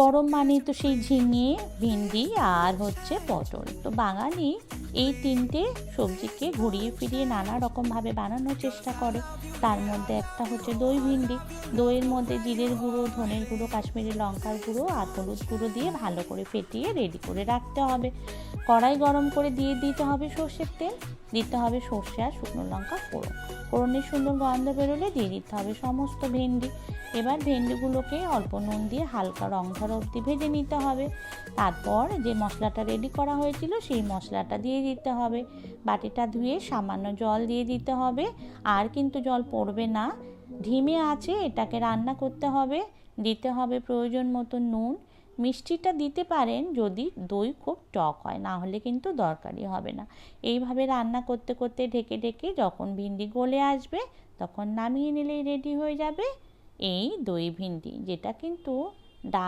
গরম মানেই তো সেই ঝিঙে, ভিন্ডি আর হচ্ছে পটল। তো বাঙালি এই তিনটে সবজিকে ঘুরিয়ে ফিরিয়ে নানা রকমভাবে বানানোর চেষ্টা করে। তার মধ্যে একটা হচ্ছে দই ভিন্ডি। দইয়ের মধ্যে জিরের গুঁড়ো, ধনের গুঁড়ো, কাশ্মীরি লঙ্কার গুঁড়ো আর হলুদ গুঁড়ো দিয়ে ভালো করে ফেটিয়ে রেডি করে রাখতে হবে। কড়াই গরম করে দিয়ে দিতে হবে সর্ষের তেল, দিতে হবে সর্ষে আর শুকনো লঙ্কা ফোড়ন। ফোড়নের সুন্দর গন্ধ বেরোলে দিয়ে দিতে হবে সমস্ত ভেন্ডি। এবার ভেন্ডিগুলোকে অল্প নুন দিয়ে হালকা রং ধরা অবধি ভেজে নিতে হবে। তারপর যে মশলাটা রেডি করা হয়েছিল সেই মশলাটা দিয়ে দিতে হবে। বাটিটা ধুয়ে সামান্য জল দিয়ে দিতে হবে, আর কিন্তু জল পড়বে না। ধিমে আঁচে এটাকে রান্না করতে হবে। দিতে হবে প্রয়োজন মতো নুন। মিষ্টিটা দিতে পারেন যদি দই খুব টক হয়, না হলে কিন্তু দরকারই হবে না। এইভাবে রান্না করতে করতে ঢেকে ঢেকে যখন ভিন্ডি গলে আসবে তখন নামিয়ে নিলেই রেডি হয়ে যাবে এই দই ভিন্ডি, যেটা কিন্তু